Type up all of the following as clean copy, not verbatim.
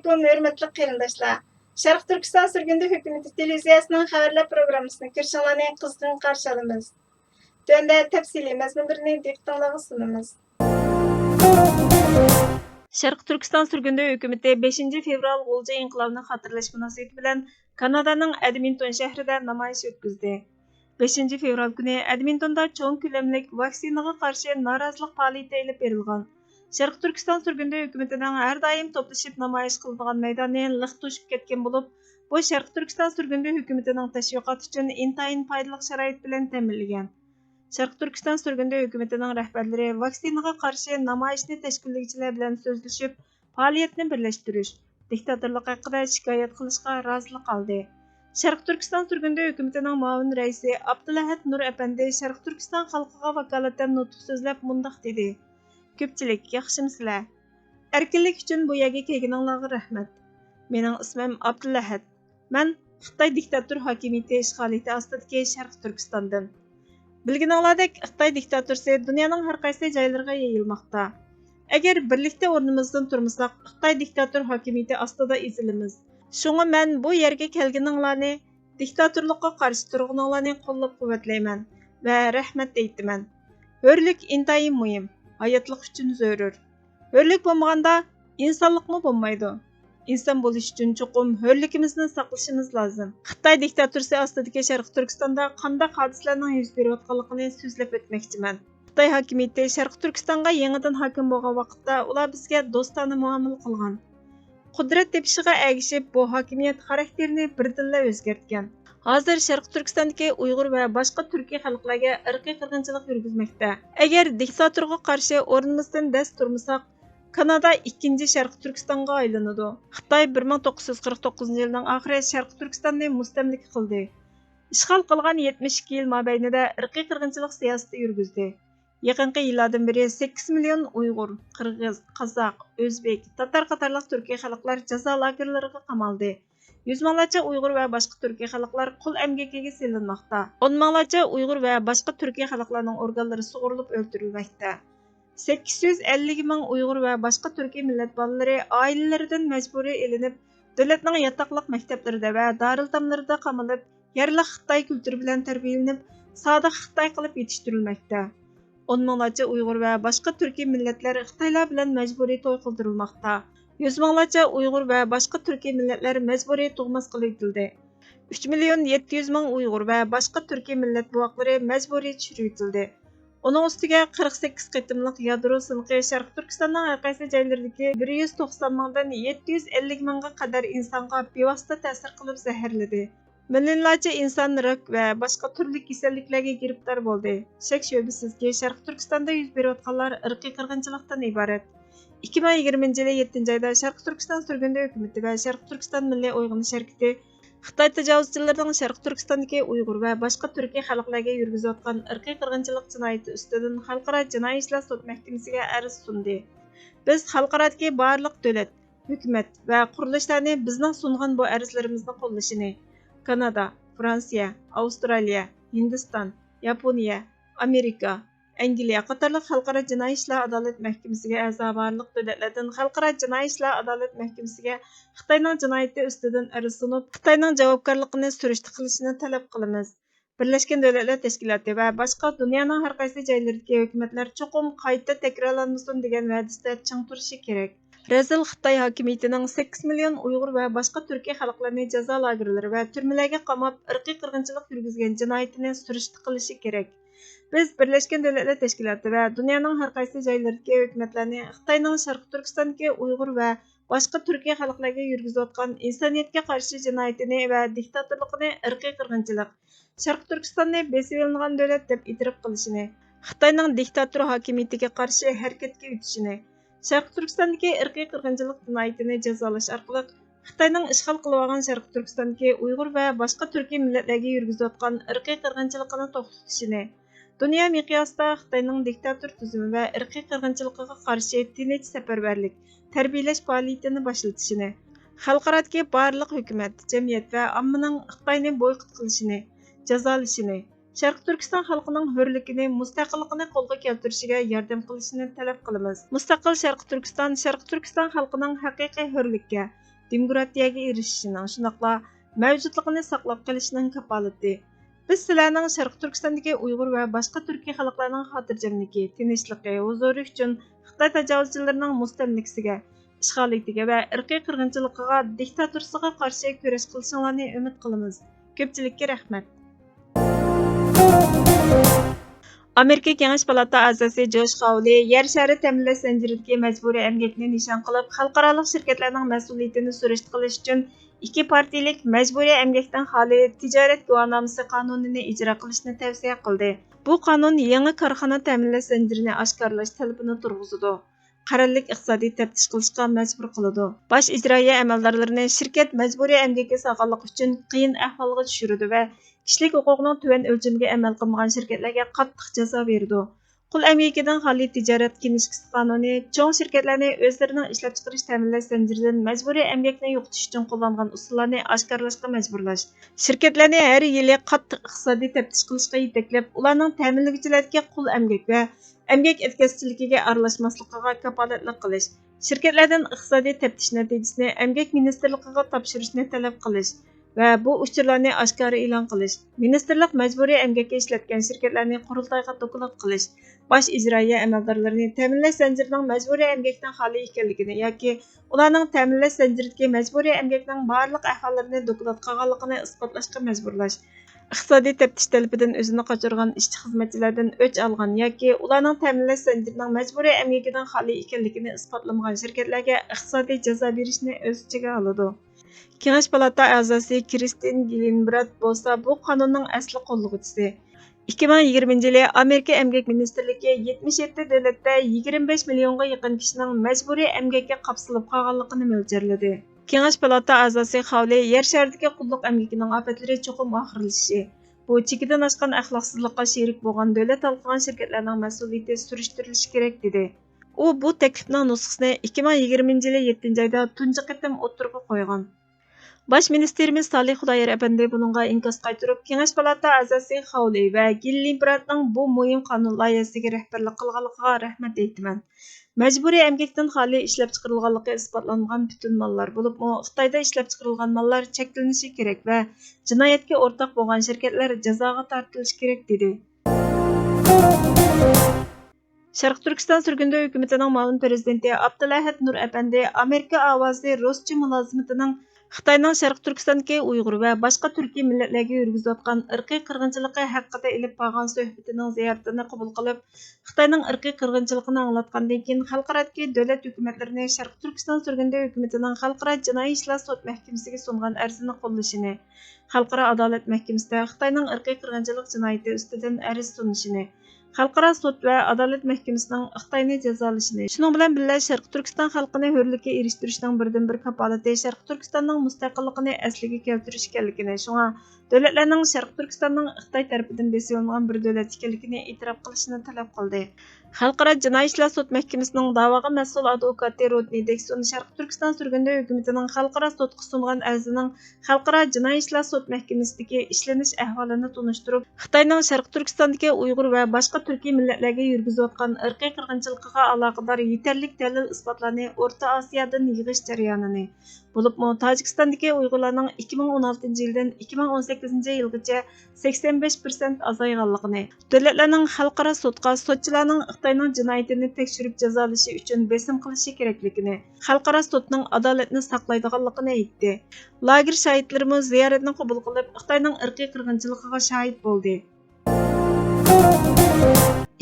Assalamualaikum hörmətli qərindaşlar. Şərq Türkistan sürgündə hökuməti televiziyasının xəbərlər proqramısını görüşünlərni qızğın qarşı alırıq. Döndə təfsili məzmunlarını diqqətinizə sunumuz. Şərq Türkistan sürgündə hökuməti 5 fevral G'ulja inqilabını xatırlash münasibəti bilan Kanadaning Edmonton şəhrində namoyish o'tkazdi. 5 fevral kuni Edmontonda cho'ng ko'lamlik vaksinaga qarshi norozilik faoliyati olib berilgan. Şərq Türkistan sürgündə hökumətinin hər daim toplashib namoyish qiladigan maydonni liq to'shib ketgan bo'lib, bu Şərq Türkistan sürgündə hökumətinin təşviqat üçün intayin foydali sharoit bilan ta'minlagan. Şərq Türkistan sürgündə hökumətinin rəhbərləri vaksinaga qarshi namoyishni tashkillovchilar bilan so'zlashib, faoliyatni birlashtirish, diktatorlik haqida shikoyat qilishga rozilik oldi. Şərq Türkistan sürgündə hökumətinin muavin raisi Abdulahad Nur Efendi Şərq Türkistan xalqiga vakolatan nutq so'zlab mundaq dedi. Ko'pchilik, yaxshimsizlar? Erkinlik uchun bu yerga kelganingizga rahmat. Mening ismim Abdulahad. Men Xitoy diktator hokimiyati ishg'oliyati ostidagi Sharq Turkistondan. Bilganinglardek, Xitoy diktatorasi dunyoning har qaysi joylariga yayilmoqda. Agar birlikda o'rnimizdan turmasak, Xitoy diktator hokimiyati ostida ezilamiz. Shunga men bu yerga kelganinglarni, diktatorlikqa qarshi turganinglarni qo'llab-quvvatlayman va rahmat aytaman. Hurlik intayin muhim. Hayatlık üçün zörür. Hörlük bo'lmaganda insonlikmi bo'lmaydi. İnsan bo'lish uchun cho'qim hörligimizni saqlashimiz lozim. Xitoy diktatorasi ostidagi Sharq Turkistonda qanday hodisalarning yuz berayotganligini so'zlab o'tmoqchiman. Xitoy hokimiyati Sharq Turkistonga yangidan hokim bo'lgan vaqtda ular bizga do'stona muomala qilgan. Qudrat tepishiga ergishib, bu hokimiyat xarakterini birdinla o'zgartgan. Hozir Sharq Turkistondagi Uyg'ur va boshqa turkiy xalqlarga irqiy qirg'inchilik yurgizmoqda. Agar diktatorga qarshi o'rnimizdan dast turmasak, Kanada 2-chi Sharq Turkistonga aylanadi. Xitoy 1949-yilning oxirida Sharq Turkistonni mustamlik qildi. Ishg'ol qilgan 72 yil mobaynida irqiy qirg'inchilik siyosati yurgizdi. Yaqinqi yillardan beri 8 million Uyg'ur, Qirg'iz, Qozoq, O'zbek, Tatar qatorliq turkiy xalqlar jazo lagerlariga qamaldi. Yüz minglarcha Uyg'ur va boshqa turkiy xalqlar qul emgakiga selinmoqda. 10 minglarcha Uyg'ur va boshqa turkiy xalqlarning organlari sug'urilib o'ldirilmoqda. 850 ming Uyg'ur va boshqa turkiy millat bolalari oilalaridan majburiy elinib, davlatning yatoqliq maktablarida va daril-tamlarida qamalib, yerlik Xitoy kulturi bilan tarbiyalanib, sodiq Xitoy qilib yetishtirilmoqda. 10 minglarcha Uyg'ur va boshqa turkiy millatlar Xitoylar bilan majburiy to'y qildirilmoqda. 100 minglarcha Uyg'ur va boshqa turkiy millatlar majburiy tug'mas qilib etildi. 3 million 700 ming Uyg'ur va boshqa turkiy millat buvoqlari majburiy tushirib etildi. Uning ustiga 48 qitimliq yadro sinqi Sharq Turkistonning har qaysi joylaridagi 190 mingdan 750 mingga qadar insonga bevosita ta'sir qilib zaharladi. Millionlarcha inson rak va boshqa turli kasalliklarga giriftor bo'ldi. Shak shubasizki, Sharq Turkistonda yuz berayotganlar irqiy qirg'inchilikdan iborat. 2020 yili 7 oyda Sharq Turkiston sürgündə hökuməti və Sharq Turkiston Milliy Uyg'unish harakati Xitoy tajovuzchilarining Sharq Turkistondagi Uyg'ur va boshqa turkiy xalqlarga yurgizayotgan irqiy qirg'inchilik jinoyati ustidan xalqaro jinoiy ishlar sud mahkamasiga arz sundi. Biz xalqarodagi barliq davlat, hukumat va qurilishlarni bizning sungan bu arzlarimizni qo'llashini Kanada, Fransiya, Avstraliya, Hindiston, Yaponiya, Amerika, Angliya qatorliq xalqaro jinoiy ishlar adolat mahkamasiga a'zo barliq davlatlardan xalqaro jinoiy ishlar adolat mahkamasiga Xitoyning jinoyati ustidan arz sunib, Xitoyning javobgarligini surishti qilishini talab qilamiz. Birlashgan Davlatlar Tashkiloti va boshqa dunyoning har qaysi joylaridagi hukumatlar cho'qim qayta takrorlanmasin degan va'dasida ching turishi kerak. Rezil Xitoy hokimiyatining 8 million Uyg'ur va boshqa turkiy xalqlarni jazo lagerlari va turmalarga qamab irqiy qirg'inchilik yurgizgan jinoyatini surishti qilishi kerak. Biz Birlashgan Davlatlar Tashkiloti va dunyoning har qaysi joylaridagi hukumatlarni Xitoyning Sharq Turkistondagi Uyg'ur va boshqa turkiy xalqlarga yurgizayotgan insoniyatga qarshi jinoyatini va diktatorligini irqiy qirg'inchilik, Sharq Turkistonni besib olingan davlat deb e'tirof qilishini, Xitoyning diktator hokimiyatiga qarshi harakatga o'tishini, Sharq Turkistondagi irqiy qirg'inchilik jinoyatini jazolash orqali Xitoyning ishg'ol qilib olgan Sharq Turkistondagi Uyg'ur va boshqa turkiy millatlarga yurgizayotgan irqiy qirg'inchilikni to'xtatishini, dunyo miqyosida Xitoyning diktator tuzumi va irqiy qirg'inchiligiga qarshi tinch safarbarlik, tarbiyalash faoliyatini boshlatishini, xalqarodagi barliq hukumat, jamiyat va ommaning Xitoyni boykot qilishini, jazolashini, Sharq Turkiston xalqining hurligini, mustaqilligini qo'lga keltirishiga yordam qilishini talab qilamiz. Mustaqil Sharq Turkiston xalqining haqiqiy hurlikka demokratiyaga erishishining, shundoqla mavjudligini saqlab qolishining kafolati. Biz sizlarning Sharq Turkistondagi Uyg'ur va boshqa turkiy xalqlarning xotirjamligi, tinchligi, huzuri uchun Xitoy tajovuzchilarining mustamlikasiga, ishg'oliyatiga va irqiy qirg'inchiligiga, diktaturasiga qarshi kurash qilishinglarni umid qilamiz. Ko'pchilikka rahmat. Amerika Kengash palata a'zosi Josh Hawley yer shari ta'minlash zanjiridagi majburiy emgakni nishon qilib, xalqaro shirkatlarning mas'uliyatini surishti qilish uchun ikki partiyalik majburiy emgakdan xoli tijorat guvohnomasi qonunini ijro qilishni tavsiya qildi. Bu qonun yangi korxona ta'minlash zanjirini oshkorlash talabini turg'izadi. Qarorlik iqtisodiy taftish qilishga majbur qiladi. Bosh ijroiya amaldorlarini shirkat majburiy emgakka solganlik uchun qiyin ahvolga tushiradi va kishilik huquqning tuvan o'lchamiga amal qilmagan shirkatlarga qattiq jazo berdi. Qul emgakidan xoli tijorat kinishkisi qonuni cho'ng shirkatlarni o'zlarining ishlab chiqarish ta'minlash zanjiridan majburiy emgakni yo'qotish uchun qo'llangan usullarni oshkorlashga majburlash. Shirkatlarni har yili qattiq iqtisodiy taftish qilishga yetaklab, ularning ta'minlovchilarga qul emgak va emgak etkazchilikka aralashmasligiga kafolatlik qilish. Shirkatlardan iqtisodiy taftish natijasini emgak ministerligiga topshirishni talab qilish va bu uchurlarni oshkora e'lon qilish. Ministerlik majburiy emgakka ishlatgan shirkatlarni qurultoyga doklad qilish. Bosh ijroiya amaldorlarini ta'minlash zanjirining majburiy emgakdan xoli ekanligini yoki ularning ta'minlash zanjiridagi majburiy emgakning barliq ahvollarini doklad qilganligini isbotlashga majburlash. Iqtisodiy taftish talabidan o'zini qochirgan ishchi xizmatchilardan o'ch olgan yoki ularning ta'minlash zanjirining majburiy emgakidan xoli ekanligini isbotlamagan shirkatlarga iqtisodiy jazo berishni o'z ichiga oladi. Kengash palata a'zosi Kristin Gilinbrad bo'lsa bu qonunning asli qo'llovchisi. 2020-yili Amerika Emgak Ministerligi 77 davlatda 25 millionga yaqin kishining majburiy emgakka qapsilib qolganligini mo'ljarladi. Kengash palata a'zosi Hawley yer sharidagi qulluq emgakining ofatlari cho'qim oxirlashishi, bu chekidan oshgan axloqsizlikqa sherik bo'lgan davlat halqagan shirkatlarning mas'uliyati surishtirilishi kerak dedi. U bu taklifning nusxasini 2020-yili 7-oyda tunji qatim o'ttirib qo'ygan. Baş ministerimiz Salih Xudoyer Efendi bununla inkos qaytırıp, Kengash palata a'zosi Hawley va Gilinbradning bu muhim qonun loyihasiga rahbarlik qilganligiga rahmat aytaman. Majburiy emgakdan xoli ishlab chiqarilganligi isbotlangan butun mallar bo'lib, Xitoyda ishlab chiqarilgan mallar cheklanishi kerak va jinoyatga o'rtaq bo'lgan shirkatlar jazoga tortilishi kerak dedi. Sharq Turkiston surgunda hukumatining muavin prezidenti Abdulahad Nur Efendi Amerika ovozi Ruscha mulozimatining Xitoyning Sharq Turkistondagi Uyg'ur va boshqa turkiy millatlarga yurgizayotgan irqiy qirg'inchiligi haqida ilib borgan suhbatining ziyoratini qabul qilib, Xitoyning irqiy qirg'inchiligini anglatgandan keyin xalqarodagi davlat hukumatlarini Sharq Turkiston surgunda hukumatining xalqaro jinoiy ishlar sud mahkamasiga sungan arzini qo'llashini, xalqaro adolat mahkamasida Xitoyning irqiy qirg'inchilik jinoyati ustidan arz sunishini, xalqaro sud va adolat mahkamasining Xitoyni jazolashini, shuning bilan birga Sharq Turkiston xalqini hurlikka erishtirishning birdan-bir kafolati Sharq Turkistonning mustaqilligini asliga keltirish ekanligini, shunga davlatlarning Sharq Turkistonning Xitoy tarafidan besilgan bir davlat ekanligini e'tirof qilishini talab qildi. Xalqaro jinoiy ishlar sud mahkamasining da'voga mas'ul advokati Rodney Dekson Sharq Turkiston surgunda hukumatining xalqaro sudga sungan arzining xalqaro jinoiy ishlar sud mahkamasidagi ishlanish ahvolini tunishtirib, Xitoyning Sharq Turkistondagi Uyg'ur va boshqa turkiy millatlarga yurgizayotgan irqiy qirg'inchiligiga aloqador yetarli dalil isbotlarni O'rta Osiyodan yig'ish jarayonini bo'lib, Tojikistondagi Uyg'urlarning 2016-yildan 2018-yilgacha 85% azayganligini, davlatlarning xalqaro sudga sudchilarning Xitoyning jinoyatini tekshirib jazolashi uchun besim qilishi kerakligini, xalqaro sudning adolatni saqlaydiganligini aytdi. Lager shohidlarimiz ziyoratni qabul qilib, Xitoyning irqiy qirg'inchiligiga shohid bo'ldi.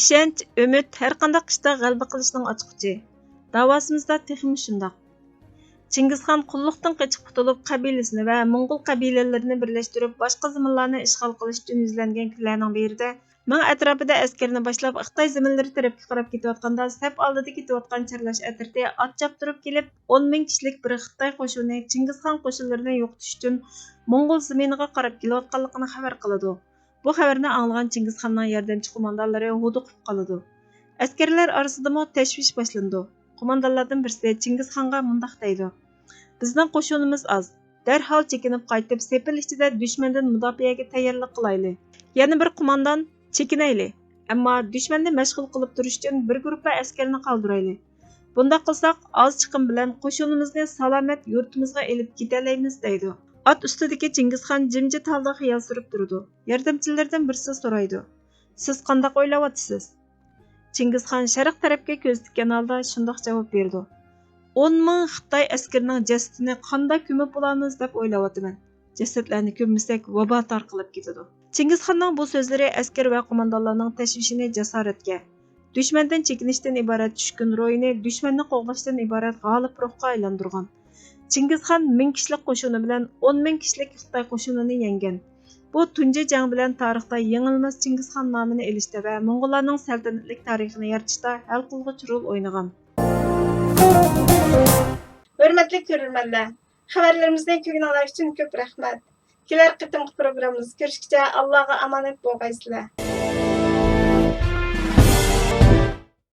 Ishonch, umid har qanday ishda g'alaba qilishning ochqichi. Davosimizda texmi shundoq. Chingizxon qulluqdan qochib qutulib, qabilasini va Mo'ng'ul qabilalarini birlashtirib, boshqa zaminlarni ishg'ol qilish uchun yuzlangan kunlarning birida Ming atrofida askarni boshlab Xitoy zaminlari tarafga qarab ketayotganda saf oldida ketayotgan Chirlash atirti ot choptirib kelib 10 ming kishilik bir Xitoy qo'shini Chingizxon qo'shinlarini yo'qotish uchun Mo'ng'ul zaminiga qarab kelayotganligini xabar qiladi. Bu xabarni anglagan Chingizxonning yordamchi qo'mondonlari huduqib qoladi. Askarlar orasidami tashvish boshlandi. Qo'mondonlardan birisi Chingizxonga mundaq deydi: "Bizning qo'shinimiz oz. Darhol chekinib qaytib, sepil ichida dushmandan mudofaaga tayyorlik qilayli." Yana bir qo'mondon: "Chekinayli, ammo dushmanni mashg'ul qilib turish uchun bir guruh askarni qoldirayli." Bunda qilsaq, az chiqim bilan qo'shinimizni salomat yurtimizga elib ketalaymiz deydi. At ustidagi Chingizxon jimjit holda xiyol surib turdi. Yordamchilardan birisi so'raydi: "Siz qanday o'ylayapsiz?" Chingizxon sharq tarafga ko'z tikkan holda shundoq javob berdi: 10 ming Xitoy askarining jasadini qanday ko'mib bo'lamiz deb o'ylayapman. Jasadlarni ko'mmasak vabo tarqalib ketadi. Chingizxonning bu so'zlari askar va qo'mondonlarning tashvishini jasoratga, dushmandan chekinishdan iborat tushkun ro'yini dushmanni qo'g'lashdan iborat g'olib ruhga aylantirgan. Chingizxon 1000 kishilik qo'shini bilan 10 ming kishilik Xitoy qo'shinini yengan. Bu tunji jang bilan tarixda yengilmas Chingizxon nomini elishda va Mo'ng'ullarning saltanatlik tarixini yaratishda hal qilg'uchi rol o'ynagan. Hörmətli görürmənlər, xəbərlərimizdən köynələr üçün köp rəhmət. Kelər qitimki proqramımız görüşkəcə Allah'a amanet bolğaysızlar.